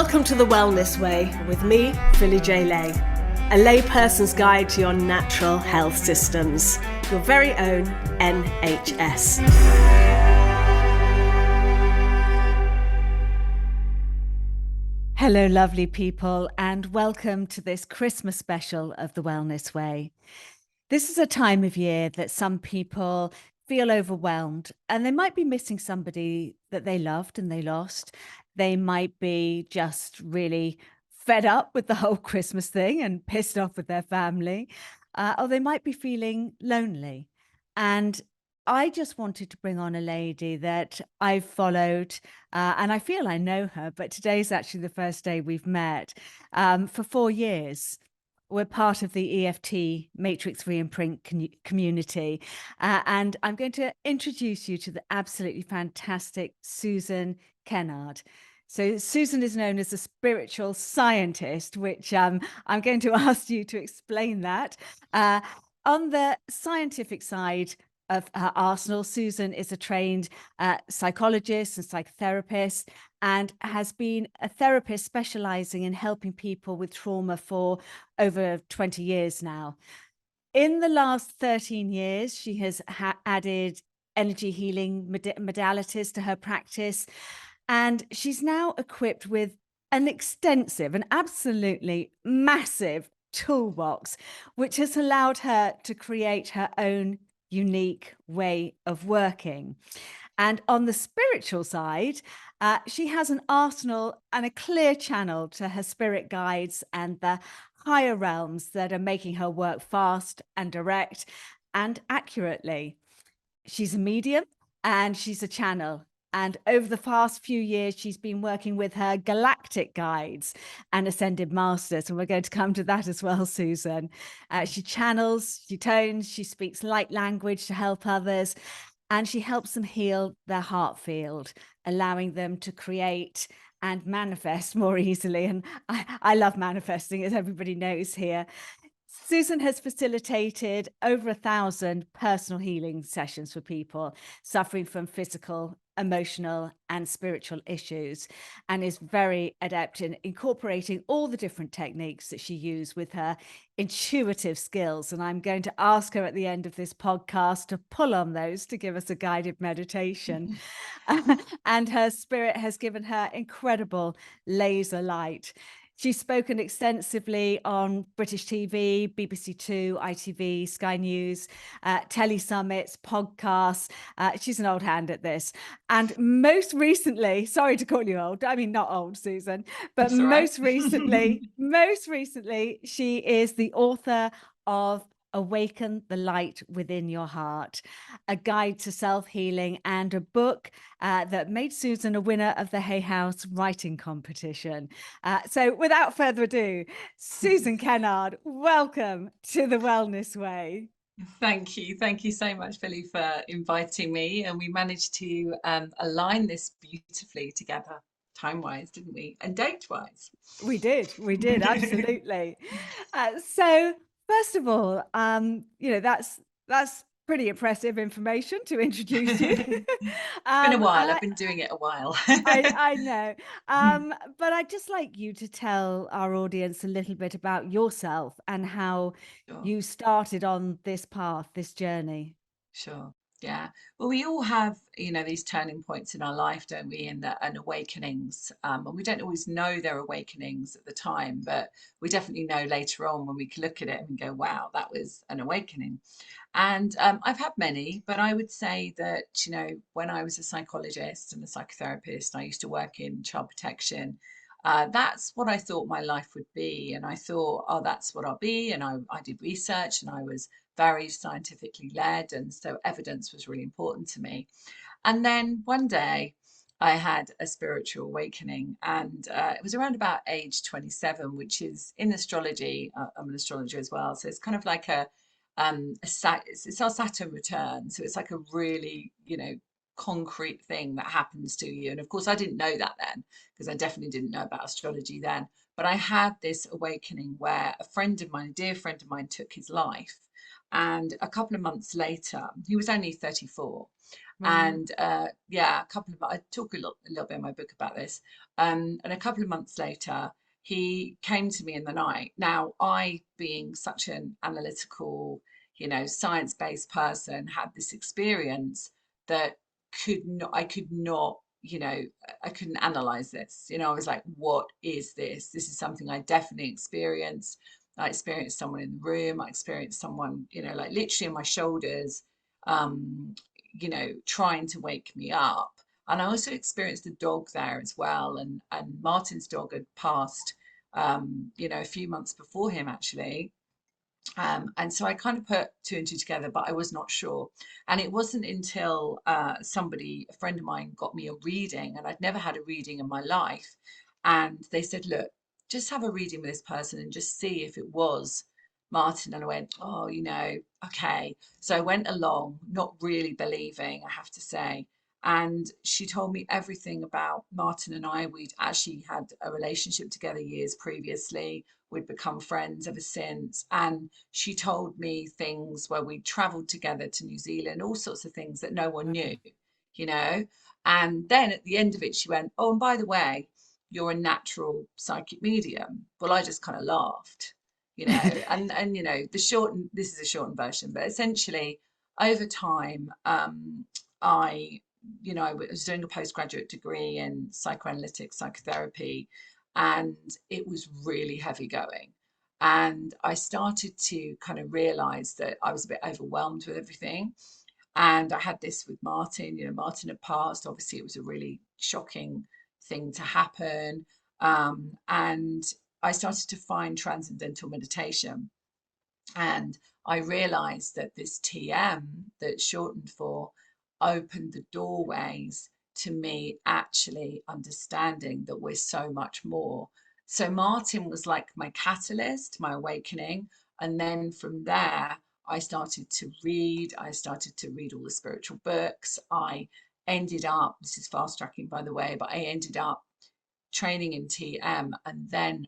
Welcome to The Wellness Way with me, Philly J. Lay, a layperson's guide to your natural health systems, your very own NHS. Hello, lovely people, and welcome to this Christmas special of The Wellness Way. This is a time of year that some people feel overwhelmed, and they might be missing somebody that they loved and they lost. They might be just really fed up with the whole Christmas thing and pissed off with their family, or they might be feeling lonely. And I just wanted to bring on a lady that I've followed, and I feel I know her, but today's actually the first day we've met, for 4 years. We're part of the EFT Matrix Reimprint community. And I'm going to introduce you to the absolutely fantastic Susan Kennard. So Susan is known as a spiritual scientist, which I'm going to ask you to explain that. On the scientific side of her arsenal, Susan is a trained psychologist and psychotherapist, and has been a therapist specializing in helping people with trauma for over 20 years now. In the last 13 years, she has added energy healing modalities to her practice, and she's now equipped with an extensive and absolutely massive toolbox, which has allowed her to create her own unique way of working. And on the spiritual side, she has an arsenal and a clear channel to her spirit guides and the higher realms that are making her work fast and direct and accurately. She's a medium and she's a channel. And over the past few years, she's been working with her galactic guides and ascended masters. And we're going to come to that as well, Susan. She channels, she tones, she speaks light language to help others. And she helps them heal their heartfield, allowing them to create and manifest more easily. And I love manifesting, as everybody knows here. Susan has facilitated over 1,000 personal healing sessions for people suffering from physical, emotional, and spiritual issues, and is very adept in incorporating all the different techniques that she used with her intuitive skills. And I'm going to ask her at the end of this podcast to pull on those to give us a guided meditation. And her spirit has given her incredible laser light. She's spoken extensively on British TV, BBC Two, ITV, Sky News, Telly Summits, podcasts. She's an old hand at this. And most recently, sorry to call you old, I mean, not old, Susan, but most recently, she is the author of Awaken, the Light Within Your Heart, a guide to self-healing, and a book that made Susan a winner of the Hay House writing competition. So without further ado, Susan Kennard, welcome to The Wellness Way. Thank you. Thank you so much, Philly, for inviting me. And we managed to align this beautifully together, time-wise, didn't we? And date-wise. We did, absolutely. So first of all, that's pretty impressive information to introduce you. It's been a while. I've been doing it a while. I know. But I'd just like you to tell our audience a little bit about yourself and how Sure. you started on this path, this journey. Sure. Yeah. Well, we all have, these turning points in our life, don't we? And awakenings. And we don't always know they're awakenings at the time, but we definitely know later on when we can look at it and go, wow, that was an awakening. And I've had many, but I would say that, when I was a psychologist and a psychotherapist, I used to work in child protection. That's what I thought my life would be. And I thought, oh, that's what I'll be. And I did research and I was very scientifically led. And so evidence was really important to me. And then one day I had a spiritual awakening, and it was around about age 27, which is in astrology. I'm an astrologer as well. So it's kind of like it's our Saturn return. So it's like a really, concrete thing that happens to you. And of course, I didn't know that then, because I definitely didn't know about astrology then. But I had this awakening where a dear friend of mine, took his life. And a couple of months later, he was only 34. Wow. And yeah, a couple of I talk a little bit in my book about this. And a couple of months later, he came to me in the night. Now, I, being such an analytical, science-based person, had this experience that I could not, I couldn't analyze this. I was like, what is this? This is something I definitely experienced. I experienced someone in the room. I experienced someone, like literally in my shoulders, um, trying to wake me up. And I also experienced a dog there as well. And Martin's dog had passed, a few months before him actually. And so I kind of put two and two together, but I was not sure. And it wasn't until a friend of mine, got me a reading, and I'd never had a reading in my life. And they said, look, just have a reading with this person and just see if it was Martin. And I went, oh, okay. So I went along, not really believing, I have to say. And she told me everything about Martin and I. We'd actually had a relationship together years previously. We'd become friends ever since. And she told me things where we traveled together to New Zealand, all sorts of things that no one knew, you know. And then at the end of it, she went, oh, and by the way, you're a natural psychic medium. Well, I just kind of laughed, and this is a shortened version, but essentially over time, I, I was doing a postgraduate degree in psychoanalytic psychotherapy, and it was really heavy going. And I started to kind of realize that I was a bit overwhelmed with everything. And I had this with Martin. Martin had passed. Obviously, it was a really shocking thing to happen. And I started to find transcendental meditation. And I realized that this TM, that's shortened for, opened the doorways to me actually understanding that we're so much more. So Martin was like my catalyst, my awakening. And then from there, I started to read. I started to read all the spiritual books. I ended up, this is fast tracking by the way, but I ended up training in TM and then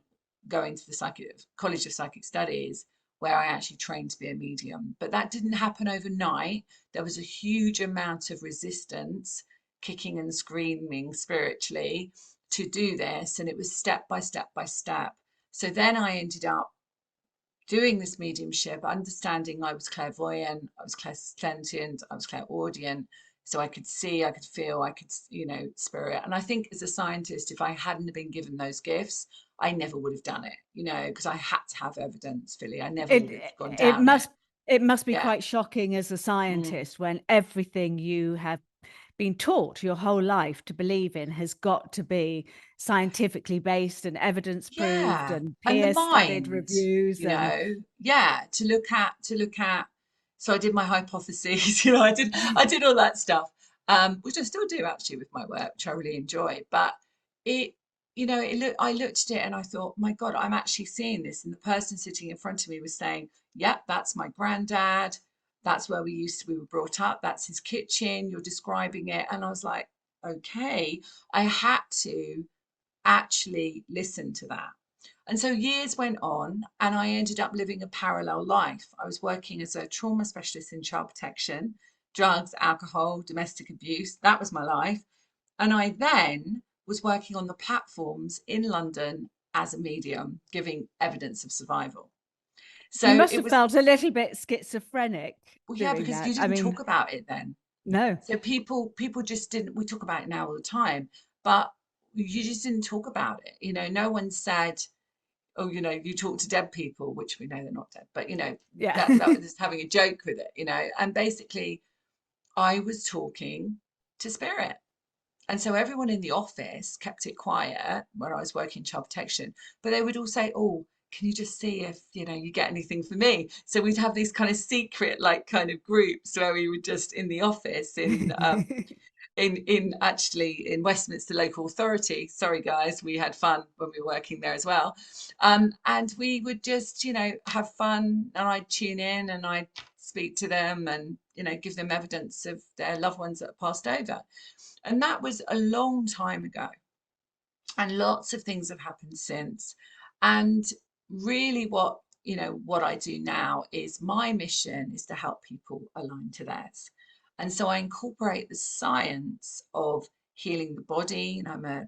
going to the College of Psychic Studies, where I actually trained to be a medium. But that didn't happen overnight. There was a huge amount of resistance, kicking and screaming spiritually to do this. And it was step by step by step. So then I ended up doing this mediumship, understanding I was clairvoyant, I was clairsentient, I was clairaudient. So I could see, I could feel, I could, spirit. And I think as a scientist, if I hadn't been given those gifts, I never would have done it, because I had to have evidence, Philly. I never would have It gone it down it. must it must be Yeah. quite shocking as a Mm. scientist when everything you have been taught your whole life to believe in has got to be scientifically based and evidence proved Yeah. and And the peer studied mind, reviews and yeah, to look at. So I did my hypotheses, I did all that stuff, which I still do actually with my work, which I really enjoy. But it, I looked at it and I thought, my God, I'm actually seeing this. And the person sitting in front of me was saying, yeah, that's my granddad. That's where we were brought up. That's his kitchen. You're describing it. And I was like, okay, I had to actually listen to that. And so years went on, and I ended up living a parallel life. I was working as a trauma specialist in child protection, drugs, alcohol, domestic abuse. That was my life. And I then was working on the platforms in London as a medium, giving evidence of survival. you So must it have was, felt a little bit schizophrenic well, yeah, doing because that. you I didn't mean, talk about it then. no. So people just didn't, we talk about it now all the time, but you just didn't talk about it. No one said, oh, you talk to dead people, which we know they're not dead, but Yeah. that was just having a joke with it, and basically I was talking to spirit. And so everyone in the office kept it quiet when I was working child protection, but they would all say, oh, can you just see if, you get anything for me? So we'd have these kind of secret, like kind of groups where we would just in the office in actually in Westminster local authority. Sorry guys, we had fun when we were working there as well. And we would just, have fun, and I'd tune in and I'd speak to them and, give them evidence of their loved ones that have passed over. And that was a long time ago. And lots of things have happened since. And really what I do now is my mission is to help people align to theirs. And so I incorporate the science of healing the body. And I'm a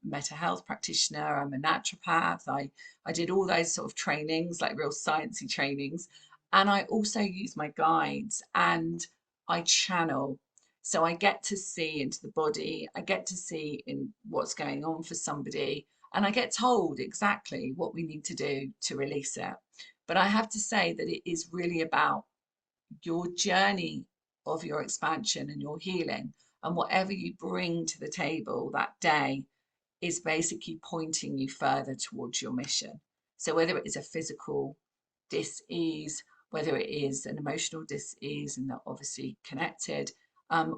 mental health practitioner. I'm a naturopath. I did all those sort of trainings, like real sciencey trainings. And I also use my guides and I channel. So I get to see into the body. I get to see in what's going on for somebody. And I get told exactly what we need to do to release it. But I have to say that it is really about your journey of your expansion and your healing. And whatever you bring to the table that day is basically pointing you further towards your mission. So whether it is a physical dis-ease, whether it is an emotional dis-ease, and they're obviously connected,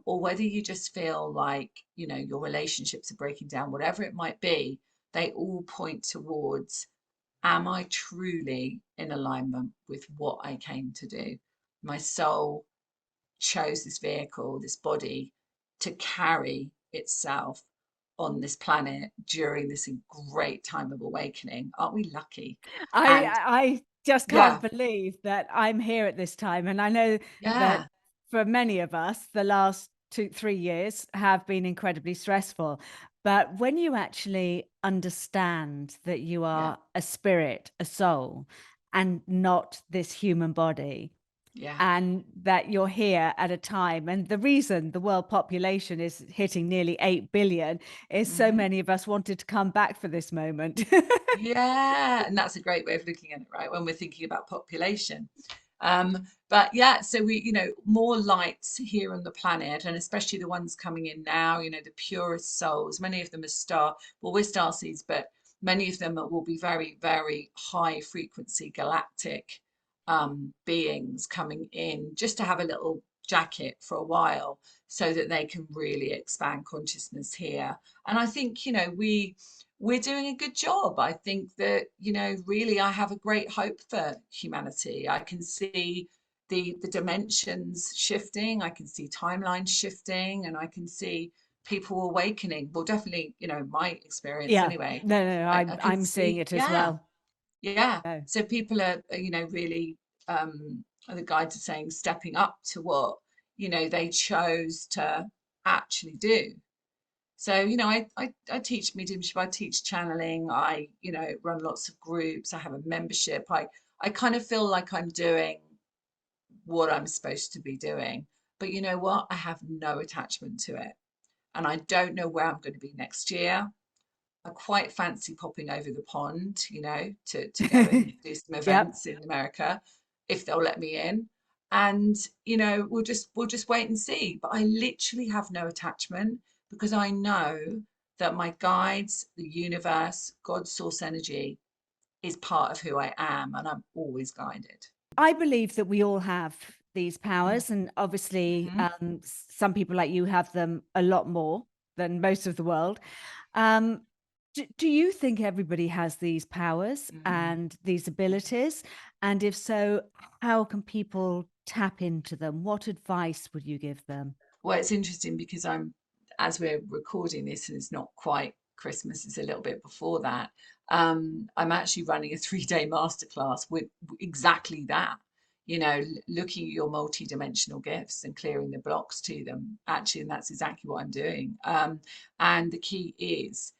or whether you just feel like, your relationships are breaking down, whatever it might be, they all point towards, am I truly in alignment with what I came to do? My soul chose this vehicle, this body, to carry itself on this planet during this great time of awakening. Aren't we lucky? I And I just can't yeah, believe that I'm here at this time, and I know that yeah, for many of us, the last 2, 3 years have been incredibly stressful. But when you actually understand that you yeah, are a spirit, a soul, and not this human body, yeah. and that you're here at a time, and the reason the world population is hitting nearly 8 billion is so Hmm. many of us wanted to come back for this moment. Yeah, and that's a great way of looking at it, right? When we're thinking about population. But yeah, so we, more lights here on the planet, and especially the ones coming in now, the purest souls. Many of them are well, we're star seeds, but many of them will be very, very high frequency galactic beings coming in just to have a little jacket for a while so that they can really expand consciousness here. And I think, we're doing a good job. I think that, really I have a great hope for humanity. I can see the dimensions shifting, I can see timelines shifting, and I can see people awakening. Well, definitely, my experience Yeah. anyway. No, no, no, I can I'm seeing see, it as yeah, well. yeah. No. So people are, really, the guides are saying, stepping up to what, they chose to actually do. So, I teach mediumship, I teach channeling, I, run lots of groups, I have a membership. I kind of feel like I'm doing what I'm supposed to be doing. But you know what? I have no attachment to it. And I don't know where I'm going to be next year. I quite fancy popping over the pond, to go and do some Yep. events in America if they'll let me in. And, we'll just wait and see. But I literally have no attachment because I know that my guides, the universe, God's source energy is part of who I am, and I'm always guided. I believe that we all have these powers, and obviously, Mm-hmm. some people like you have them a lot more than most of the world. Um, do you think everybody has these powers Mm-hmm. and these abilities? And if so, how can people tap into them? What advice would you give them? Well, it's interesting because as we're recording this, and it's not quite Christmas, it's a little bit before that. I'm actually running a 3-day masterclass with exactly that. Looking at your multi-dimensional gifts and clearing the blocks to them. Actually, and that's exactly what I'm doing. And the key is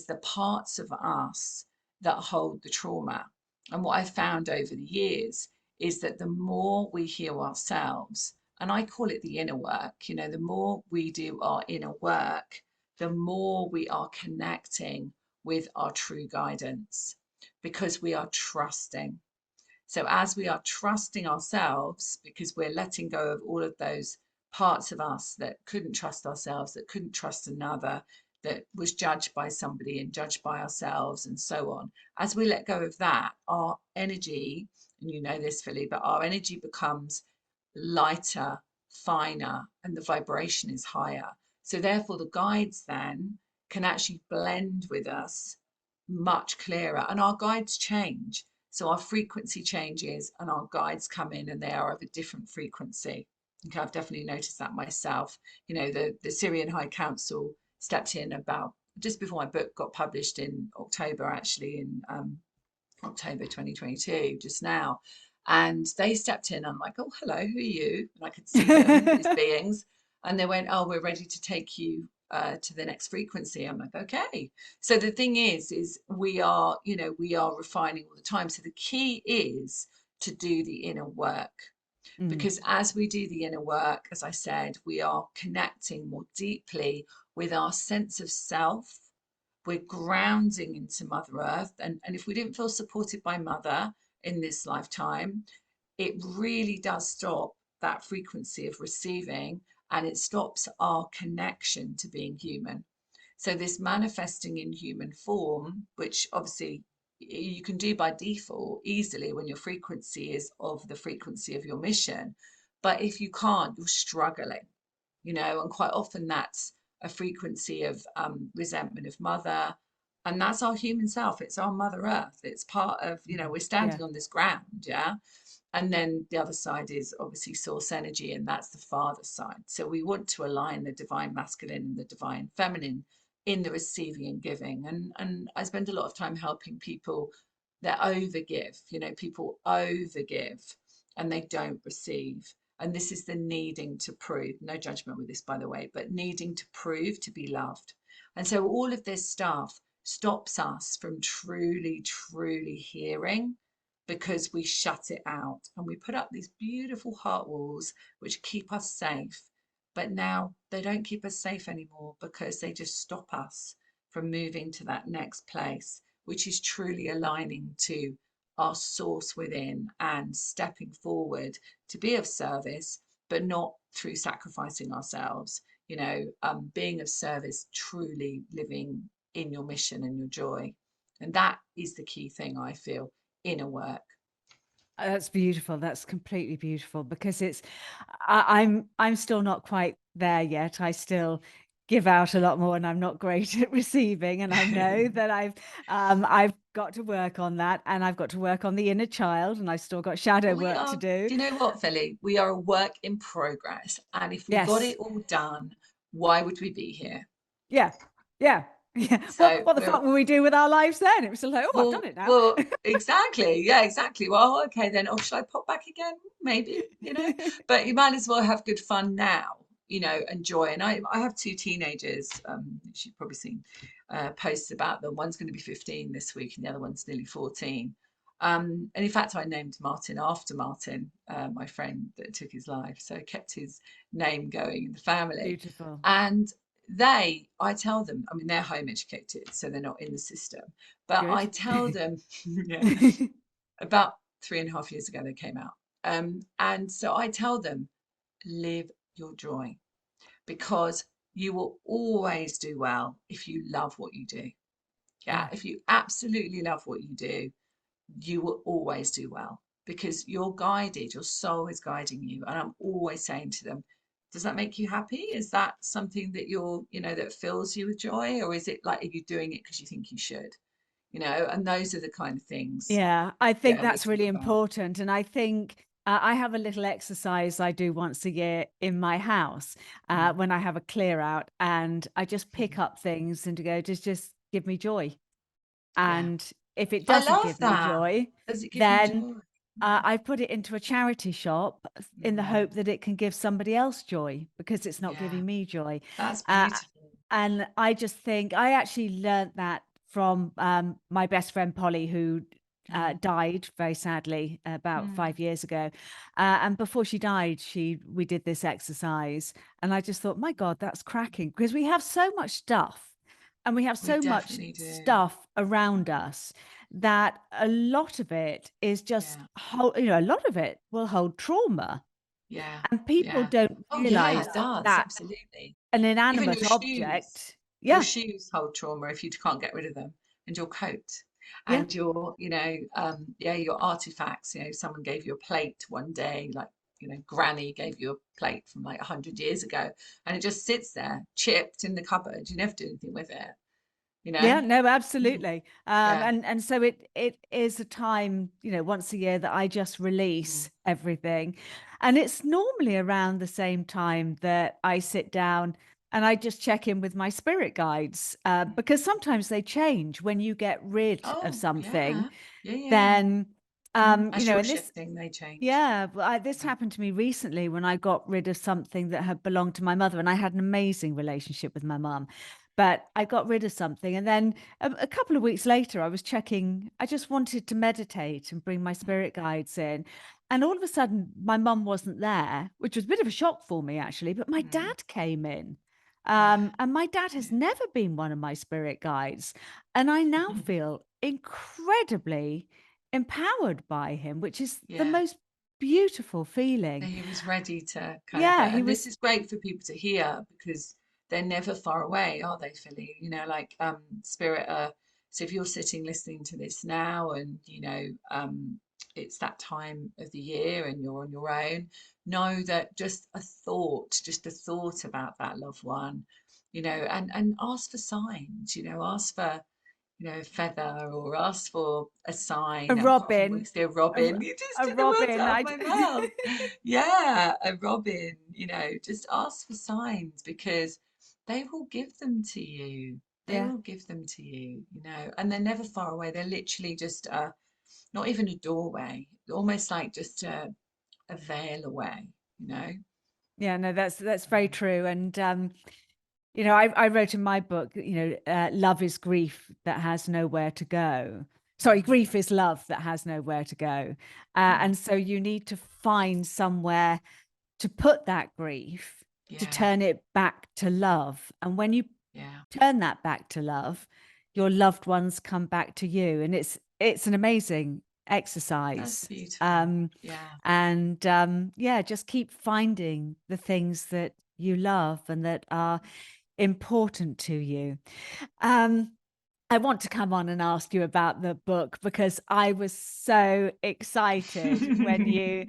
the parts of us that hold the trauma. And what I've found over the years is that the more we heal ourselves, and I call it the inner work. The more we do our inner work, the more we are connecting with our true guidance because we are trusting. So, as we are trusting ourselves, because we're letting go of all of those parts of us that couldn't trust ourselves, that couldn't trust another, that was judged by somebody and judged by ourselves, and so on. As we let go of that, our energy, and you know this, Philly, but our energy becomes lighter, finer, and the vibration is higher. So, therefore, the guides then can actually blend with us much clearer, and our guides change. So, our frequency changes, and our guides come in and they are of a different frequency. Okay, I've definitely noticed that myself. The Syrian High Council stepped in about just before my book got published in October, actually, in October 2022, just now. And they stepped in. I'm like, oh, hello, who are you? And I could see them, these beings. And they went, oh, we're ready to take you to the next frequency. I'm like, okay. So the thing is we are, we are refining all the time. So the key is to do the inner work. Mm, Because as we do the inner work, as I said, we are connecting more deeply with our sense of self. We're grounding into Mother Earth. And if we didn't feel supported by Mother in this lifetime, it really does stop that frequency of receiving, and it stops our connection to being human. So, this manifesting in human form, which obviously you can do by default easily when your frequency is of the frequency of your mission. But if you can't, you're struggling, and quite often that's a frequency of resentment of mother. And that's our human self. It's our Mother Earth. It's part of, we're yeah. standing on this ground. Yeah. And then the other side is obviously source energy, and that's the father side. So we want to align the divine masculine and the divine feminine in the receiving and giving. And I spend a lot of time helping people that overgive, people overgive and they don't receive. And this is the needing to prove, no judgment with this, by the way, but needing to prove to be loved. And so all of this stuff stops us from truly, truly hearing, because we shut it out and we put up these beautiful heart walls which keep us safe. But now they don't keep us safe anymore, because they just stop us from moving to that next place, which is truly aligning to our source within and stepping forward to be of service, but not through sacrificing ourselves, being of service, truly living in your mission and your joy. And that is the key thing, I feel, inner work. That's beautiful. That's completely beautiful because I'm still not quite there yet. I still give out a lot more and I'm not great at receiving. And I know that I've got to work on that, and I've got to work on the inner child, and I've still got shadow Well, we work to are, do. do you know what, Philly? We are a work in progress. And if we got Yes. it all done, why would we be here? Yeah. Yeah. Yeah. So What the we're fuck will we do with our lives then? It was like, oh, I've done Well, it now. well, exactly. Yeah, exactly. Well, okay then. Or should I pop back again? Maybe, but you might as well have good fun now, and joy. And I have two teenagers. You've probably seen posts about them. One's going to be 15 this week, and the other one's nearly 14. And in fact, I named Martin after Martin, my friend that took his life. So I kept his name going in the family. Beautiful. And I tell them, I mean, they're home educated, so they're not in the system. But I Good. tell them, yeah, about 3.5 years ago they came out. And so I tell them, live your joy, because you will always do well if you love what you do. Yeah, Yeah. if you absolutely love what you do, you will always do well, because you're guided, your soul is guiding you. And I'm always saying to them, does that make you happy? Is that something that that fills you with joy? Or is it like, are you doing it because you think you should? And those are the kind of things, Yeah, I think yeah, we that's talk really about. important. And I think I have a little exercise I do once a year in my house Mm. when I have a clear out, and I just pick up things and to go, just give me joy. Yeah. And if it I doesn't love give me that. joy, Does it give you then joy? Mm. I put it into a charity shop in the Mm. hope that it can give somebody else joy because it's not Yeah, giving me joy. that's Uh, beautiful. and I just think I actually learned that from my best friend Polly, who Mm. died very sadly about Mm. 5 years ago. And before she died, we did this exercise, and I just thought, my God, that's cracking because we have so much stuff, and we have We so much definitely do. stuff around us that a lot of it is just Yeah, a lot of it will hold trauma, yeah, and people yeah. don't Oh, yeah, realize it does. that Absolutely. an Even inanimate your shoes. object, Your yeah, shoes hold trauma if you can't get rid of them, and your coat, yeah, and your artifacts. Someone gave you a plate one day, like, Granny gave you a plate from like 100 years ago, and it just sits there, chipped in the cupboard. You never do anything with it, you know? yeah, no, Mm. absolutely. Yeah. And so it is a time, once a year that I just Mm. release everything. And it's normally around the same time that I sit down and I just check in with my spirit guides, because sometimes they change when you get rid of Oh, something. yeah. Yeah, yeah. Then As you're And this, shifting, they change. yeah, well, this happened to me recently when I got rid of something that had belonged to my mother, and I had an amazing relationship with my mum. But I got rid of something, and then a couple of weeks later, I was checking. I just wanted to meditate and bring my spirit guides in, and all of a sudden, my mum wasn't there, which was a bit of a shock for me actually. But my Mm. dad came in, Yeah. and my dad has Yeah. never been one of my spirit guides, and I now feel incredibly empowered by him, which is the Yeah. most beautiful feeling. He was ready to kind of go. Yeah, he And this was is great for people to hear because they're never far away, are they, Philly? Like spirit. So if you're sitting listening to this now, and it's that time of the year, and you're on your own, know that just a thought about that loved one, and ask for signs. Ask for a feather, or ask for a a sign. I can't think what you robin, say, a robin. You just a took the words robin. out of my mouth. Yeah, a robin, just ask for signs because they will give them to you. They Yeah. will give them to you, and they're never far away. They're literally just not even a doorway, almost like just a veil away. Yeah, no, that's very true. And I wrote in my book, love is grief that has nowhere to go. Sorry, Mm, grief is love that has nowhere to go. mm, And so you need to find somewhere to put that grief, to yeah, turn it back to love. And when you yeah, turn that back to love, your loved ones come back to you. And it's an amazing that's exercise. beautiful. Yeah. And yeah, just keep finding the things that you love and that are important to you. Um, I want to come on and ask you about the book because I was so excited when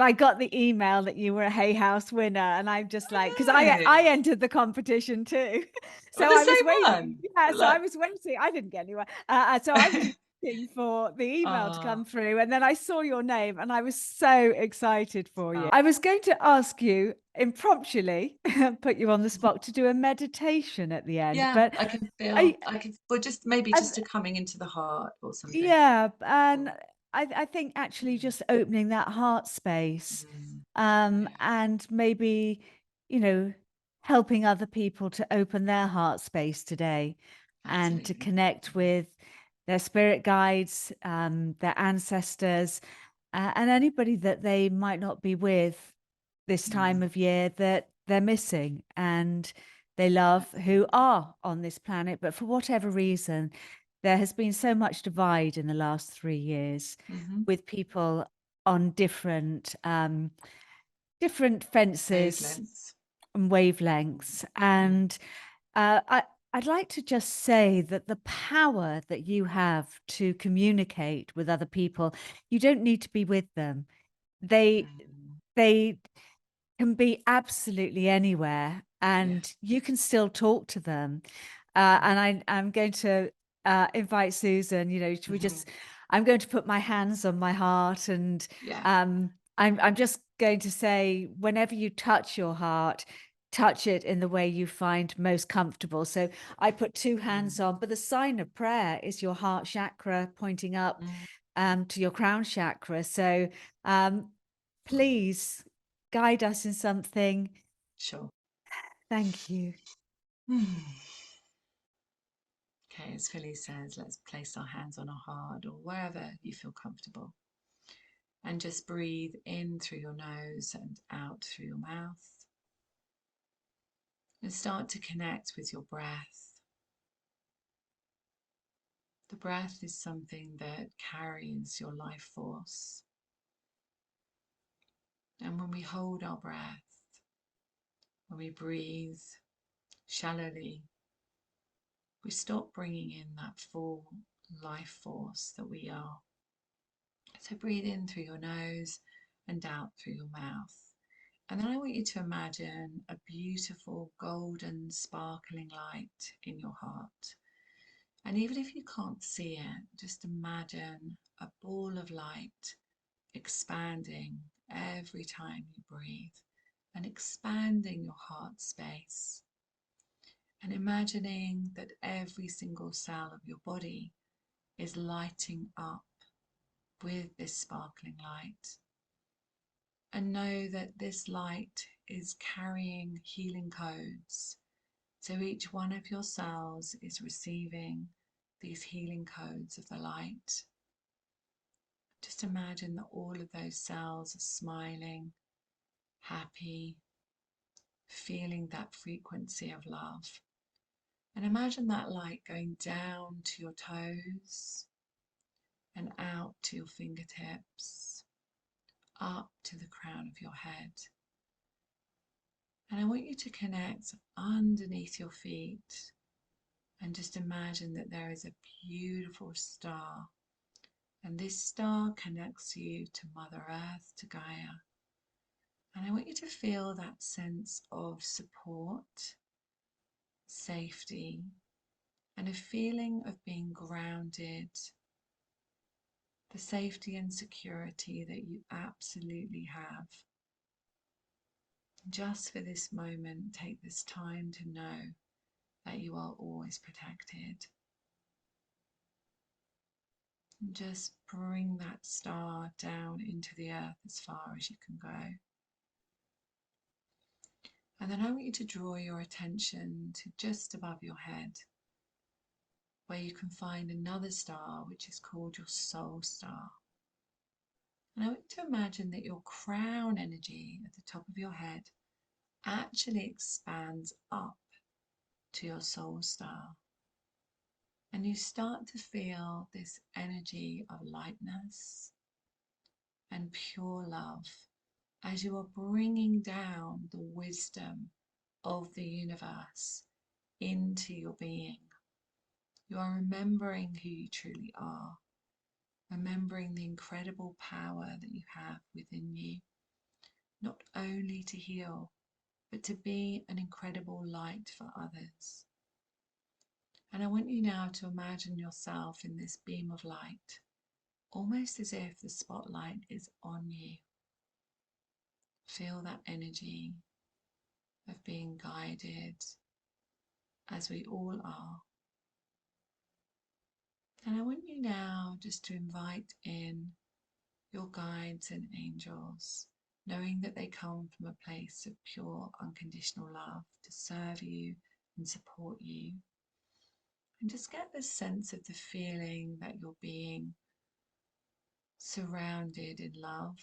I got the email that you were a Hay House winner, and I'm just like, because I Hey, entered the competition too, well, so the I was same waiting. one. Yeah, so I Like, was waiting. I didn't get anywhere, so I was waiting for the email to ah, come through, and then I saw your name, and I was so excited for you. I was going to ask you impromptuly, put you on the spot to do a meditation at the end, yeah, but I. I can, well, just maybe I just a coming into the heart or something. Yeah, Or, and I think actually mm, just opening that heart space, mm, yeah, and maybe, you know, helping other people to open their heart space today and to absolutely. connect with their spirit guides, their ancestors, and anybody that they might not be with this time Mm, of year that they're missing and they love, who absolutely. are on this planet, but for whatever reason, there has been so much divide in the last 3 years Mm-hmm. with people on different fences Wavelengths. and Mm, wavelengths. mm, And I'd like to just say that the power that you have to communicate with other people, you don't need to be with them. They mm, they can be absolutely anywhere, yeah. and you can still talk to them. And I'm going to invite Susan. Should we Mm-hmm. just? I'm going to put my hands on my heart, and Yeah. I'm just going to say, whenever you touch your heart, touch it in the way you find most comfortable. So I put two Mm, hands on, but the sign of prayer is your heart chakra pointing up mm, to your crown chakra. So um, please guide us in something. sure. Thank you. Okay, as Philly says, let's place our hands on our heart or wherever you feel comfortable. And just breathe in through your nose and out through your mouth. And start to connect with your breath. The breath is something that carries your life force. And when we hold our breath, when we breathe shallowly, we stop bringing in that full life force that we are. So breathe in through your nose and out through your mouth. And then I want you to imagine a beautiful golden sparkling light in your heart. And even if you can't see it, just imagine a ball of light expanding every time you breathe and expanding your heart space. And imagining that every single cell of your body is lighting up with this sparkling light. And know that this light is carrying healing codes. So each one of your cells is receiving these healing codes of the light. Just imagine that all of those cells are smiling, happy, feeling that frequency of love. And imagine that light going down to your toes and out to your fingertips, up to the crown of your head. And I want you to connect underneath your feet and just imagine that there is a beautiful star. And this star connects you to Mother Earth, to Gaia. And I want you to feel that sense of support, safety, and a feeling of being grounded, the safety and security that you absolutely have. Just for this moment, take this time to know that you are always protected. And just bring that star down into the earth as far as you can go. And then I want you to draw your attention to just above your head, where you can find another star, which is called your soul star. And I want you to imagine that your crown energy at the top of your head actually expands up to your soul star. And you start to feel this energy of lightness and pure love as you are bringing down the wisdom of the universe into your being. You are remembering who you truly are, remembering the incredible power that you have within you, not only to heal, but to be an incredible light for others. And I want you now to imagine yourself in this beam of light, almost as if the spotlight is on you. Feel that energy of being guided, as we all are. And I want you now just to invite in your guides and angels, knowing that they come from a place of pure, unconditional love to serve you and support you. And just get this sense of the feeling that you're being surrounded in love.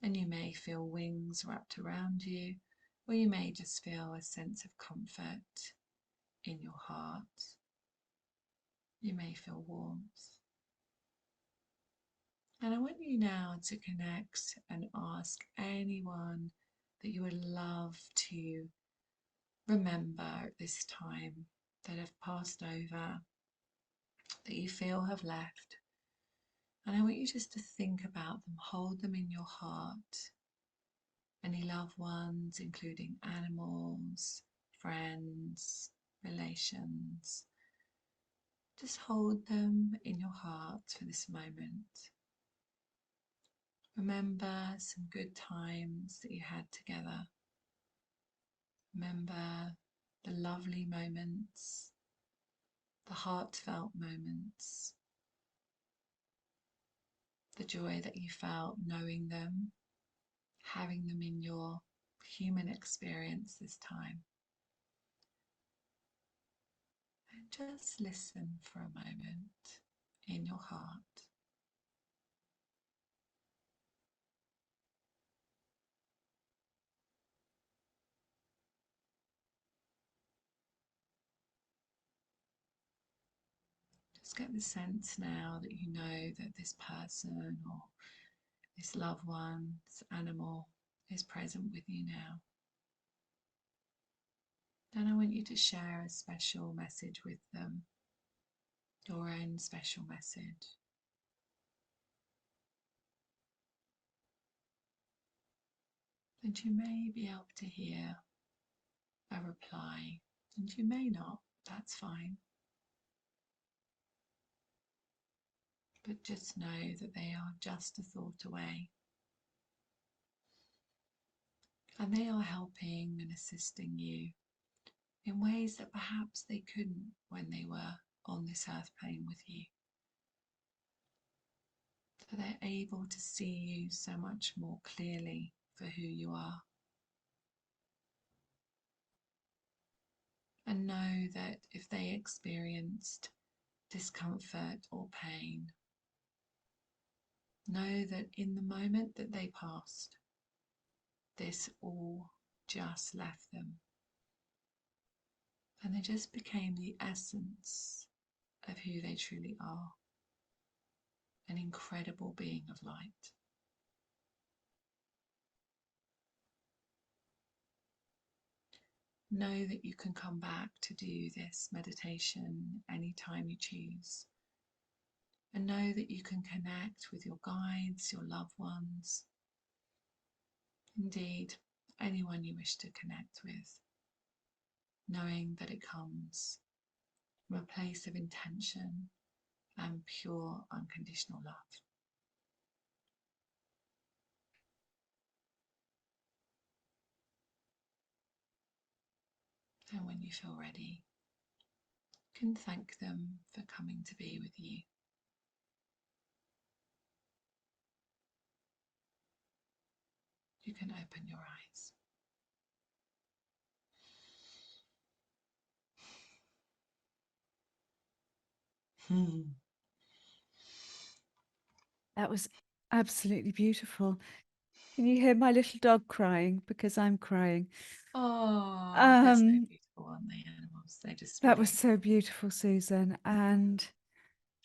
And you may feel wings wrapped around you, or you may just feel a sense of comfort in your heart. You may feel warmth. And I want you now to connect and ask anyone that you would love to remember at this time, that have passed over, that you feel have left. And I want you just to think about them, hold them in your heart. Any loved ones, including animals, friends, relations. Just hold them in your heart for this moment. Remember some good times that you had together. Remember the lovely moments, the heartfelt moments, the joy that you felt knowing them, having them in your human experience this time. And just listen for a moment in your heart. Just get the sense now that you know that this person or this loved one, this animal is present with you now. Then I want you to share a special message with them, your own special message. And you may be able to hear a reply, and you may not, that's fine. But just know that they are just a thought away. And they are helping and assisting you in ways that perhaps they couldn't when they were on this earth plane with you. So they're able to see you so much more clearly for who you are. And know that if they experienced discomfort or pain, know that in the moment that they passed, this all just left them. And they just became the essence of who they truly are, an incredible being of light. Know that you can come back to do this meditation anytime you choose. And know that you can connect with your guides, your loved ones, indeed, anyone you wish to connect with, knowing that it comes from a place of intention and pure unconditional love. And when you feel ready, you can thank them for coming to be with you. You can open your eyes. That was absolutely beautiful. Can you hear my little dog crying? Because I'm crying. Oh, they're so Um, beautiful, aren't they, animals? They just that was really. so beautiful, Susan. And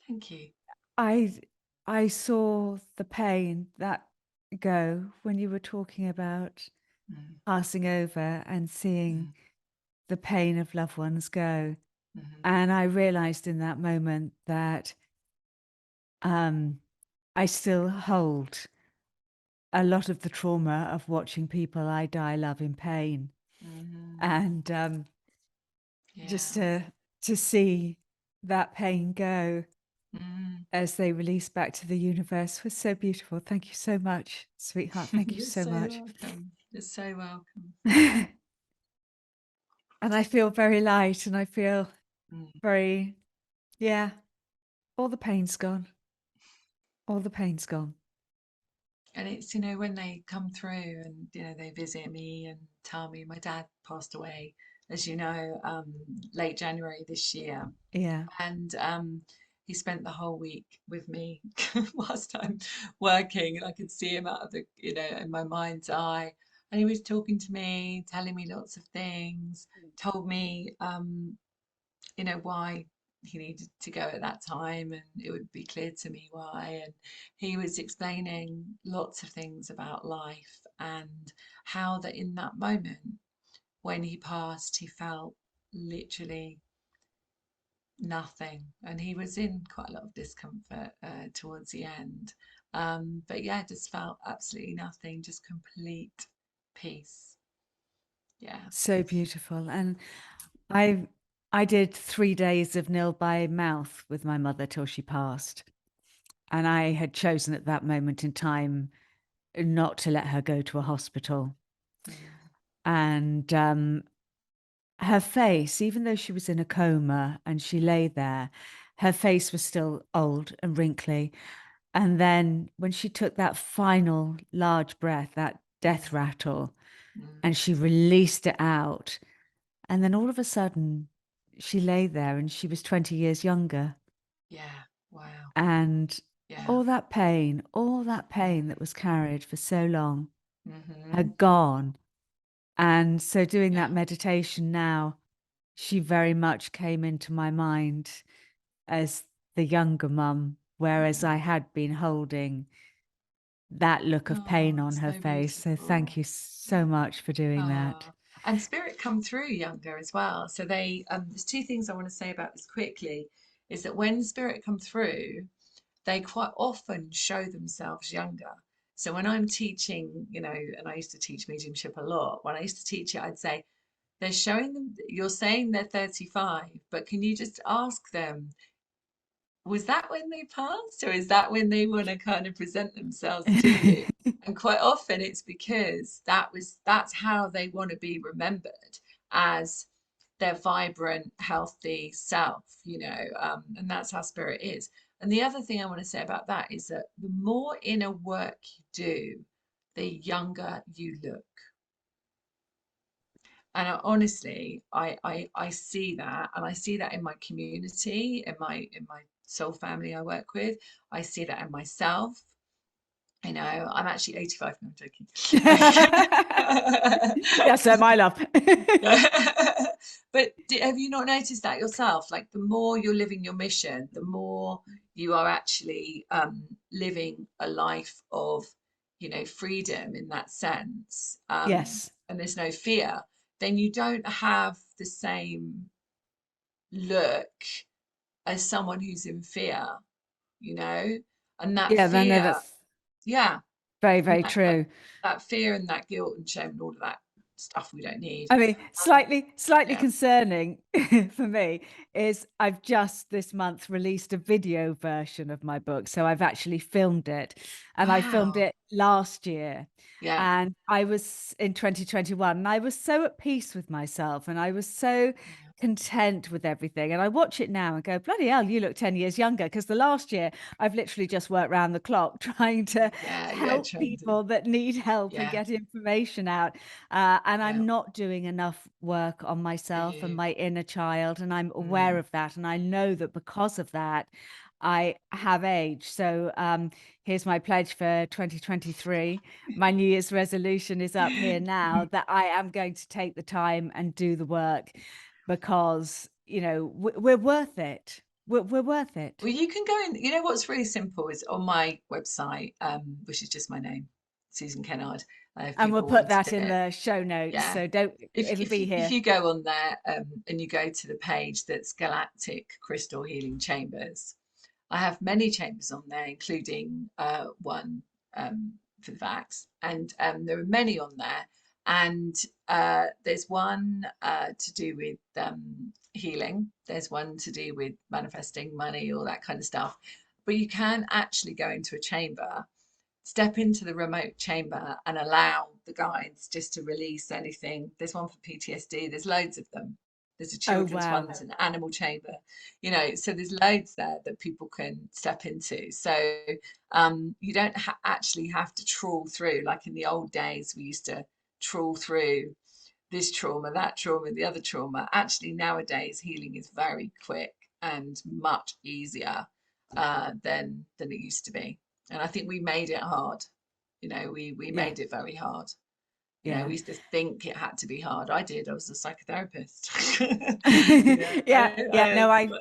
Thank you. I I saw the pain that go when you were talking about Mm, passing over and seeing mm, the pain of loved ones go. mm, And I realized in that moment that um, I still hold a lot of the trauma of watching people I love in pain. mm, And just yeah. to see that pain go Mm. as they release back to the universe was so beautiful. Thank you so much, sweetheart. Thank you You're so so much. welcome. You're so welcome. And I feel very light and I feel Mm. very, yeah, all the pain's gone. All the pain's gone. And it's, when they come through and, they visit me and tell me my dad passed away, as you know, late January this year. Yeah. And he spent the whole week with me whilst I'm working, and I could see him out of the, in my mind's eye. And he was talking to me, telling me lots of things, told me, why he needed to go at that time, and it would be clear to me why. And he was explaining lots of things about life and how that in that moment when he passed, he felt literally nothing, and he was in quite a lot of discomfort towards the end. But yeah, just felt absolutely nothing, just complete peace. Yeah. So beautiful. And I I did 3 days of nil by mouth with my mother till she passed. And I had chosen at that moment in time not to let her go to a hospital. Mm, And her face, even though she was in a coma and she lay there, her face was still old and wrinkly. And then when she took that final large breath, that death mm, rattle, mm. and she released it out, and then all of a sudden she lay there and she was 20 years younger. Yeah. Wow. And Yeah. all that pain that Mm, was carried for so long mm-hmm. had gone. And so doing that Yeah. meditation now, she very much came into my mind as the younger mum, whereas I Mm. had been holding that look of pain Oh, on her so face. So thank beautiful. you so much for doing that. Oh, and spirit come through younger as well. So there's two things I want to say about this quickly, is that when spirit come through, they quite often show themselves younger. So when I'm teaching, and I used to teach mediumship a lot, when I used to teach it, I'd say, they're showing them, you're saying they're 35, but can you just ask them, was that when they passed, or is that when they want to kind of present themselves to you? And quite often it's because that's how they want to be remembered, as their vibrant, healthy self, and that's how spirit is. And the other thing I want to say about that is that the more inner work you do, the younger you look. And honestly, I see that, and I see that in my community, in my soul family I work with. I see that in myself. You know, I'm actually 85. No, I'm joking. Yes, sir, my love. But have you not noticed that yourself? Like the more you're living your mission, the more you are actually living a life of, freedom in that sense, Yes. and there's no fear, then you don't have the same look as someone who's in fear, you know? And that Yeah, no, fear, that's yeah, very, and very that, true. that fear and that guilt and shame and all of that stuff we don't need. I mean, slightly Yeah. concerning for me is I've just this month released a video version of my book. So I've actually filmed it, and I filmed Wow. it last year. Yeah. And I was in 2021, and I was so at peace with myself, and I was so Yeah. content with everything. And I watch it now and go, bloody hell, you look 10 years younger. Because the last year I've literally just worked round the clock trying to Yeah. Yeah. help Trendy. people that need help and Yeah. get information out. And Yeah. I'm not doing enough work on For myself and you. my inner child. And I'm aware Mm. of that. And I know that because of that, I have aged. So here's my pledge for 2023. My New Year's resolution is up here now that I am going to take the time and do the work because, we're worth it. We're worth it. Well, you can go in. You know what's really simple is on my website, which is just my name, Susan Kennard. If And we'll people put wanted that in it, the show notes. yeah. So don't, If it'll if be you, if here. you go on there and you go to the page that's Galactic Crystal Healing Chambers, I have many chambers on there, including one for the vax, and there are many on there. And there's one to do with healing. There's one to do with manifesting money, all that kind of stuff. But you can actually go into a chamber, step into the remote chamber, and allow the guides just to release anything. There's one for PTSD. There's loads of them. There's a Oh, children's one, wow. there's an animal chamber, so there's loads there that people can step into. So you don't actually have to trawl through like in the old days. We used to trawl through this trauma, the other trauma. Actually, nowadays healing is very quick and much easier than it used to be. And I think we made it hard. We Yeah. made it very hard. We Yeah. used to think it had to be hard. I did. I was a psychotherapist. Yeah. Yeah. I No,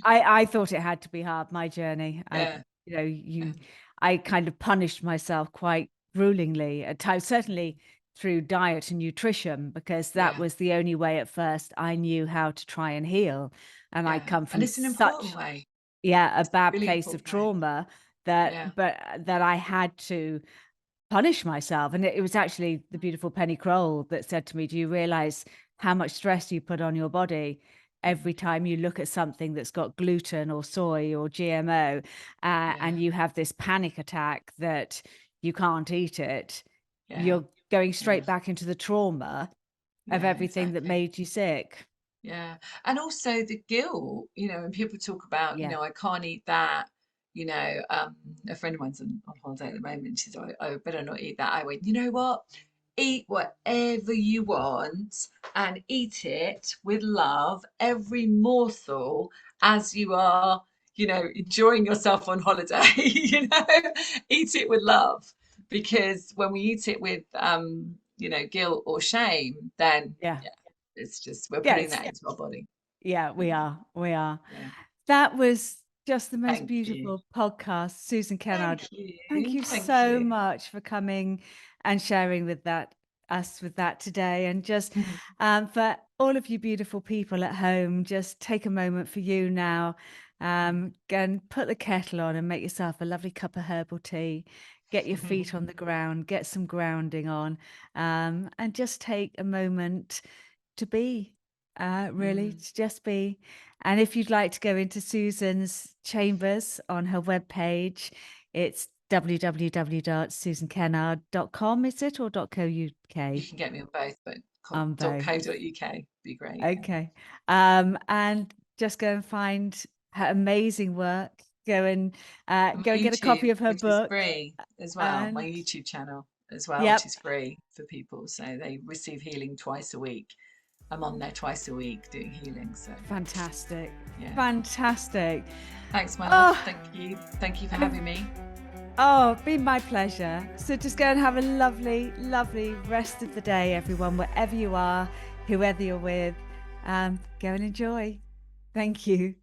I thought it had to be hard, my journey. yeah, I kind of punished myself quite rulingly at times, certainly through diet and nutrition, because that yeah, was the only way at first I knew how to try and heal. And I yeah. come And from it's an important such, way. yeah, a It's a bad really place of important way. trauma Yeah. that I had to punish myself. And it was actually the beautiful Penny Kroll that said to me, do you realize how much stress you put on your body every time you look at something that's got gluten or soy or GMO, Yeah. and you have this panic attack that you can't eat it? Yeah. You're going Yeah. straight back into the trauma of Yeah. everything that Exactly. made you sick. Yeah. And also the guilt, when people talk about, Yeah. I can't eat that, a friend of mine's on holiday at the moment. She's like, oh, I better not eat that. I went, you know what? Eat whatever you want and eat it with love, every morsel as you are, enjoying yourself on holiday, eat it with love. Because when we eat it with, guilt or shame, then Yeah. yeah, it's just we're putting Yes. that into our body. Yeah, You we know. are. We are. Yeah. That was just the most Thank you. beautiful podcast. Susan Kennard, Thank thank you. you Thank so you. much for coming and sharing us with that today. And just for all of you beautiful people at home, just take a moment for you now. Go and put the kettle on and make yourself a lovely cup of herbal tea. Get your feet on the ground, get some grounding on, and just take a moment to be, really, to just be. And if you'd like to go into Susan's chambers on her webpage, it's www.susankennard.com, is it, or .co.uk? You can get me on both, but On both. .co.uk be great. Yeah. Okay. And just go and find her amazing work. go and And go my and get a copy YouTube, of her which is book. free as well, my And YouTube channel as well, which yep, is free for people. So they receive healing twice a week. I'm on there twice a week doing healing. So fantastic, yeah. fantastic. Thanks, my love. Oh, Thank you. Thank you for and if, having me. oh, been my pleasure. So just go and have a lovely, lovely rest of the day, everyone, wherever you are, whoever you're with. Go and enjoy. Thank you.